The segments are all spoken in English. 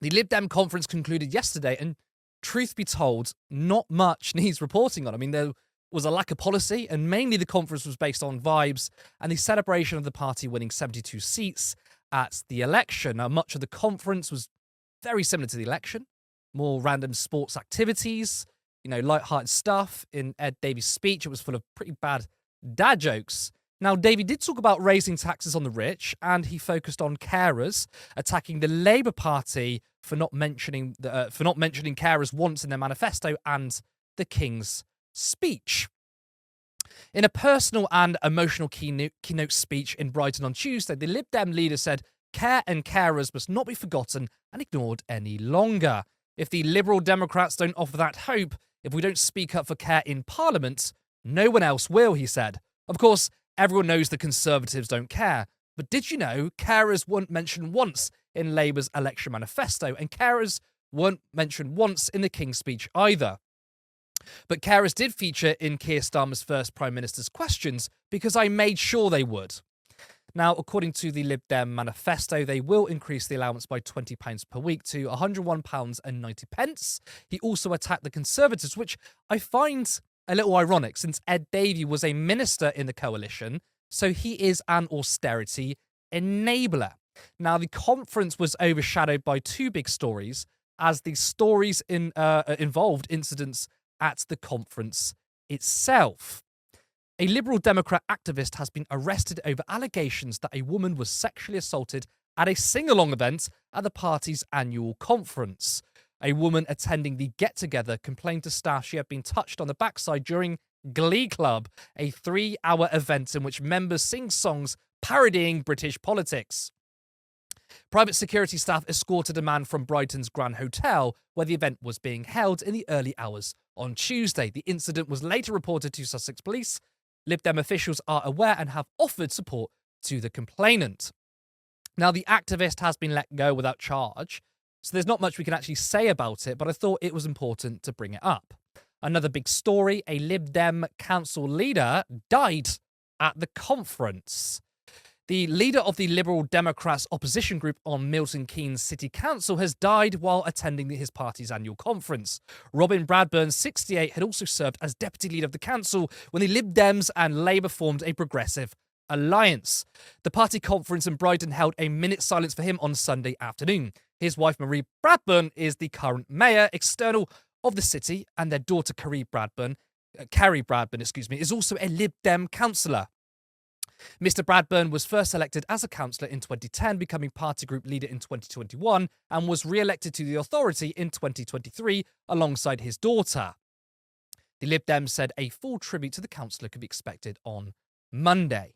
The Lib Dem conference concluded yesterday, and truth be told, not much needs reporting on. I mean, there was a lack of policy, and mainly the conference was based on vibes and the celebration of the party winning 72 seats at the election. Now, much of the conference was very similar to the election, more random sports activities, light-hearted stuff. In Ed Davies' speech, it was full of pretty bad dad jokes. Now, Davey did talk about raising taxes on the rich, and he focused on carers, attacking the Labour Party for not mentioning carers once in their manifesto and the King's speech. In a personal and emotional keynote speech in Brighton on Tuesday, the Lib Dem leader said care and carers must not be forgotten and ignored any longer. If the Liberal Democrats don't offer that hope, if we don't speak up for care in Parliament, no one else will, he said. Of course, everyone knows the Conservatives don't care, but did you know carers weren't mentioned once in Labour's election manifesto, and carers weren't mentioned once in the King's speech either? But carers did feature in Keir Starmer's first Prime Minister's questions because I made sure they would. Now, according to the Lib Dem manifesto, they will increase the allowance by £20 per week to £101.90. He also attacked the Conservatives, which I find a little ironic since Ed Davey was a minister in the coalition, so he is an austerity enabler. Now, the conference was overshadowed by two big stories, as the stories involved incidents at the conference itself. A Liberal Democrat activist has been arrested over allegations that a woman was sexually assaulted at a sing-along event at the party's annual conference. A woman attending the get-together complained to staff she had been touched on the backside during Glee Club, a 3-hour event in which members sing songs parodying British politics. Private security staff escorted a man from Brighton's Grand Hotel, where the event was being held, in the early hours on Tuesday. The incident was later reported to Sussex Police. Lib Dem officials are aware and have offered support to the complainant. Now, the activist has been let go without charge, so there's not much we can actually say about it, but I thought it was important to bring it up. Another big story, a Lib Dem council leader died at the conference. The leader of the Liberal Democrats opposition group on Milton Keynes City Council has died while attending his party's annual conference. Robin Bradburn, 68, had also served as deputy leader of the council when the Lib Dems and Labour formed a progressive alliance. The party conference in Brighton held a minute's silence for him on Sunday afternoon. His wife, Marie Bradburn, is the current mayor external of the city, and their daughter, Carrie Bradburn, is also a Lib Dem councillor. Mr. Bradburn was first elected as a councillor in 2010, becoming party group leader in 2021, and was re-elected to the authority in 2023 alongside his daughter. The Lib Dem said a full tribute to the councillor could be expected on Monday.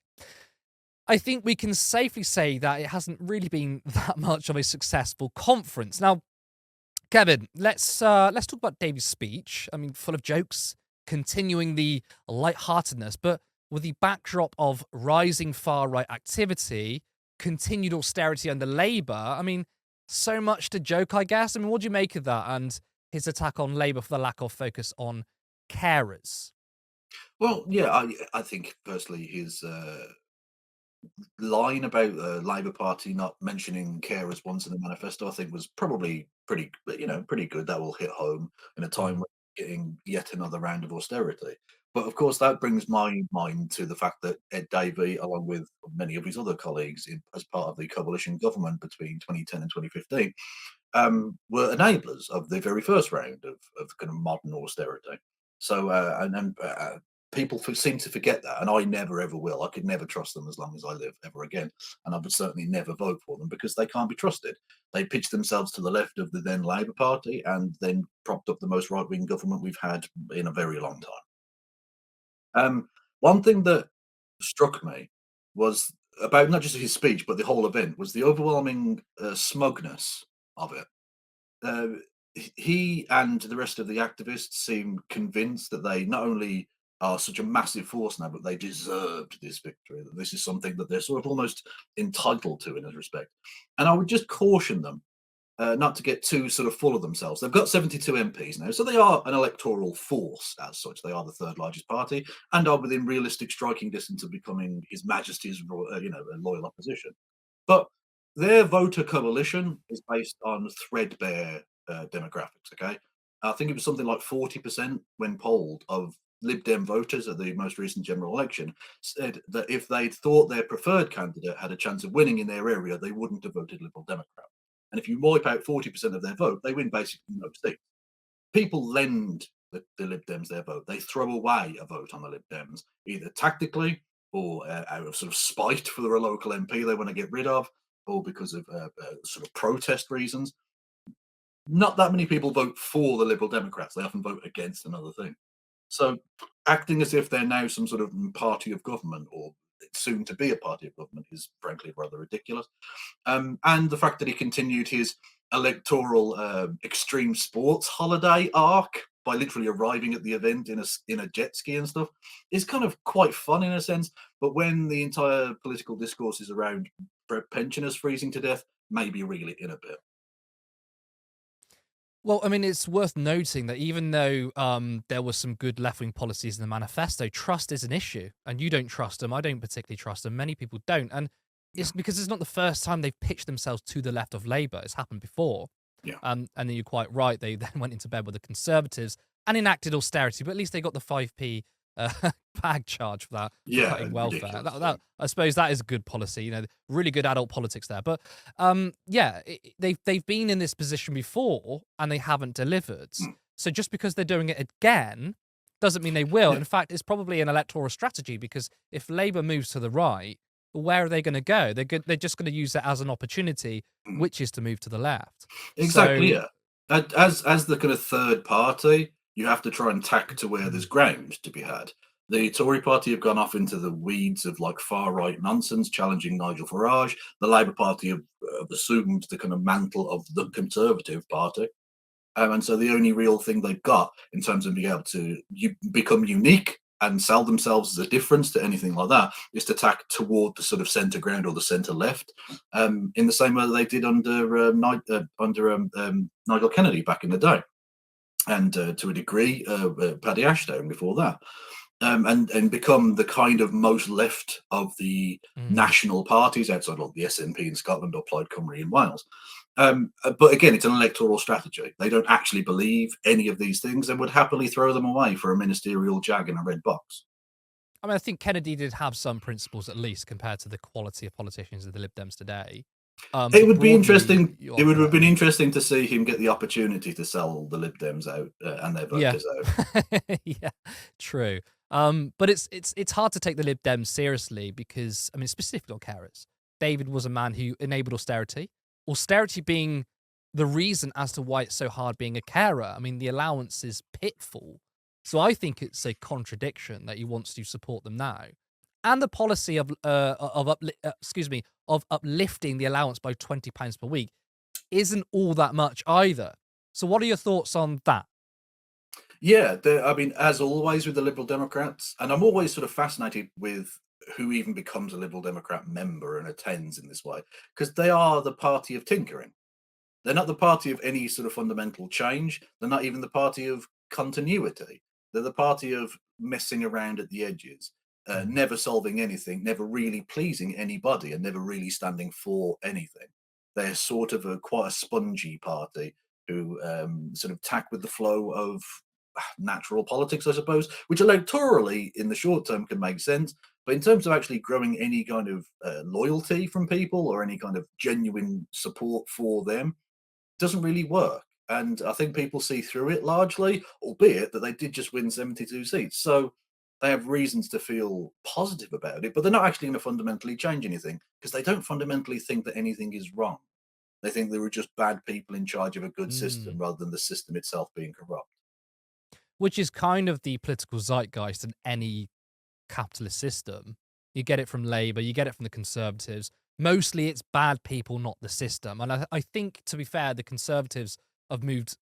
I think we can safely say that it hasn't really been that much of a successful conference. Now, Kevin, let's talk about Davy's speech. I mean, full of jokes, continuing the lightheartedness, but with the backdrop of rising far-right activity, continued austerity under Labour, I mean, so much to joke, I guess. I mean, what do you make of that and his attack on Labour for the lack of focus on carers? Well, yeah, I think firstly his line about the Labour Party not mentioning carers once in the manifesto, I think was probably pretty good. That will hit home in a time Mm. when we're getting yet another round of austerity. But of course, that brings my mind to the fact that Ed Davey, along with many of his other colleagues, as part of the coalition government between 2010 and 2015, were enablers of the very first round of kind of modern austerity. So, people seem to forget that, and I never ever will. I could never trust them as long as I live ever again, and I would certainly never vote for them because they can't be trusted. They pitched themselves to the left of the then Labour Party, and then propped up the most right wing government we've had in a very long time. One thing that struck me was about not just his speech but the whole event was the overwhelming smugness of it. uh, he and the rest of the activists seem convinced that they not only are such a massive force now, but they deserved this victory. That this is something that they're sort of almost entitled to in a respect. And I would just caution them not to get too sort of full of themselves. They've got 72 MPs now, so they are an electoral force as such. They are the third largest party and are within realistic striking distance of becoming His Majesty's, a loyal opposition. But their voter coalition is based on threadbare demographics. Okay, I think it was something like 40% when polled of Lib Dem voters at the most recent general election said that if they'd thought their preferred candidate had a chance of winning in their area, they wouldn't have voted Liberal Democrat. And if you wipe out 40% of their vote, they win basically no seats. People lend the Lib Dems their vote. They throw away a vote on the Lib Dems, either tactically or out of sort of spite for a local MP they want to get rid of, or because of sort of protest reasons. Not that many people vote for the Liberal Democrats. They often vote against another thing. So acting as if they're now some sort of party of government or soon to be a party of government is frankly rather ridiculous. And the fact that he continued his electoral extreme sports holiday arc by literally arriving at the event in a jet ski and stuff is kind of quite fun in a sense. But when the entire political discourse is around pensioners freezing to death, maybe reel it in a bit. Well, I mean, it's worth noting that even though there were some good left-wing policies in the manifesto, trust is an issue, and you don't trust them. I don't particularly trust them. Many people don't, and Yeah, it's because it's not the first time they've pitched themselves to the left of Labour. It's happened before, yeah, and then you're quite right. They then went into bed with the Conservatives and enacted austerity, but at least they got the 5p bag charge for that, for yeah, cutting welfare. ridiculous. That I suppose that is good policy. You know, really good adult politics there. But yeah, they've been in this position before and they haven't delivered. Mm, So just because they're doing it again doesn't mean they will. yeah. In fact, it's probably an electoral strategy because if Labour moves to the right, where are they going to go? They're just going to use it as an opportunity, Mm. which is to move to the left. Exactly, So yeah. As the kind of third party, you have to try and tack to where there's mm, ground to be had. The Tory party have gone off into the weeds of like far right nonsense, challenging Nigel Farage. The Labour Party have assumed the kind of mantle of the Conservative Party. And so the only real thing they've got in terms of being able to become unique and sell themselves as a difference to anything like that is to tack toward the sort of centre ground or the centre left, in the same way that they did under Nigel Kennedy back in the day, and to a degree, Paddy Ashdown before that, and become the kind of most left of the mm. national parties outside of the SNP in Scotland or Plaid Cymru in Wales. But again, it's an electoral strategy. They don't actually believe any of these things and would happily throw them away for a ministerial jag in a red box. I mean, I think Kennedy did have some principles at least compared to the quality of politicians of the Lib Dems today. It But would be broadly, interesting. you It are would have been correct. interesting to see him get the opportunity to sell the Lib Dems out and their Yeah. voters out. Yeah, true. But it's hard to take the Lib Dems seriously because, I mean, specifically on carers. David was a man who enabled austerity. Austerity being the reason as to why it's so hard being a carer. I mean, the allowance is pitiful. So I think it's a contradiction that he wants to support them now. And the policy of uplifting the allowance by £20 per week isn't all that much either. So what are your thoughts on that? Yeah, I mean, as always with the Liberal Democrats, and I'm always sort of fascinated with who even becomes a Liberal Democrat member and attends in this way, because they are the party of tinkering. They're not the party of any sort of fundamental change. They're not even the party of continuity. They're the party of messing around at the edges, Mm. never solving anything, never really pleasing anybody, and never really standing for anything. They're sort of quite a spongy party who sort of tack with the flow of natural politics, I suppose, which electorally in the short term can make sense. But in terms of actually growing any kind of loyalty from people or any kind of genuine support for them, doesn't really work. And I think people see through it largely, albeit that they did just win 72 seats. So they have reasons to feel positive about it, but they're not actually going to fundamentally change anything because they don't fundamentally think that anything is wrong. They think they were just bad people in charge of a good system Mm. rather than the system itself being corrupt. Which is kind of the political zeitgeist in any capitalist system. You get it from Labour, you get it from the Conservatives. Mostly it's bad people, not the system. And I think, to be fair, the Conservatives have moved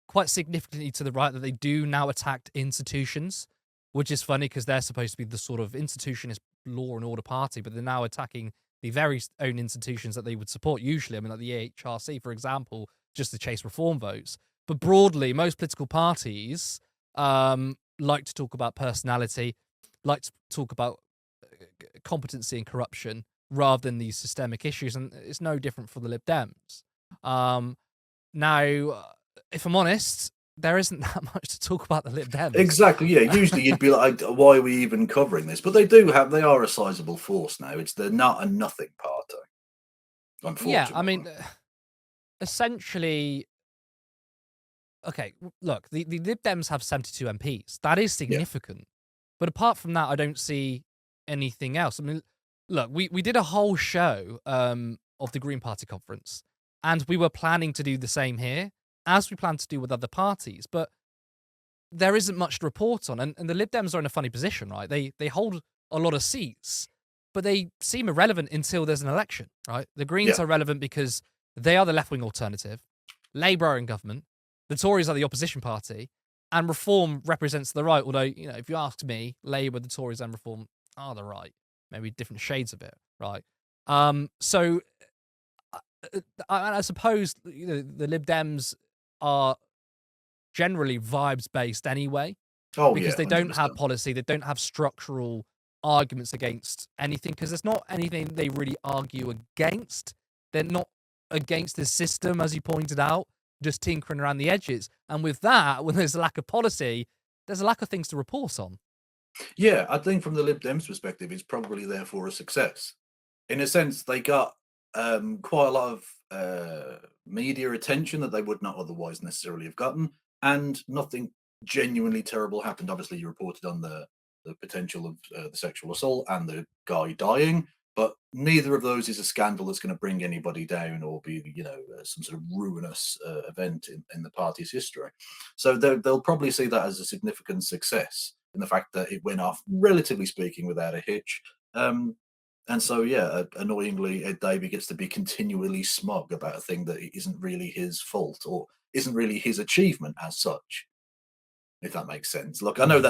quite significantly to the right that they do now attack institutions, which is funny because they're supposed to be the sort of institutionist law and order party, but they're now attacking the very own institutions that they would support usually. I mean, like the EHRC, for example, just to chase reform votes. But broadly, most political parties like to talk about personality, like to talk about competency and corruption. rather than these systemic issues, and it's no different for the Lib Dems. Now, if I'm honest, there isn't that much to talk about the Lib Dems. Exactly, yeah. Usually you'd be like, why are we even covering this? But they are a sizable force now. They're not a nothing party, unfortunately. Yeah, I mean, essentially, okay, look, the Lib Dems have 72 MPs. That is significant. But apart from that, I don't see anything else. I mean, look, we did a whole show of the Green Party conference, and we were planning to do the same here, as we plan to do with other parties. But there isn't much to report on. And the Lib Dems are in a funny position, right? They hold a lot of seats, but they seem irrelevant until there's an election, right? The Greens are relevant because they are the left-wing alternative. Labour are in government. The Tories are the opposition party. And Reform represents the right, although, you know, if you ask me, Labour, the Tories and Reform are the right. Maybe different shades of it, right? So I suppose, you know, the Lib Dems are generally vibes-based anyway. Oh, because yeah, they don't have 100%. policy, they don't have structural arguments against anything, because there's not anything they really argue against. They're not against the system, as you pointed out, just tinkering around the edges. And with that, when there's a lack of policy, there's a lack of things to report on. Yeah, I think from the Lib Dems perspective, it's probably therefore a success. In a sense, they got quite a lot of media attention that they would not otherwise necessarily have gotten, and nothing genuinely terrible happened. Obviously, you reported on the potential of the sexual assault and the guy dying, but neither of those is a scandal that's going to bring anybody down or be, you know, some sort of ruinous event in the party's history. So they'll probably see that as a significant success in the fact that it went off, relatively speaking, without a hitch. And so, yeah, annoyingly, Ed Davey gets to be continually smug about a thing that isn't really his fault or isn't really his achievement as such, if that makes sense. Look, I know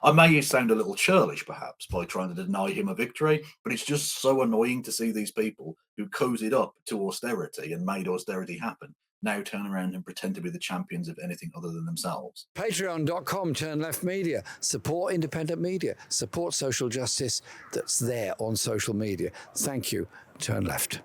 I may sound a little churlish perhaps by trying to deny him a victory, but it's just so annoying to see these people who cozied up to austerity and made austerity happen now turn around and pretend to be the champions of anything other than themselves. Patreon.com, Turn Left Media. Support independent media. Support social justice that's there on social media. Thank you, Turn Left.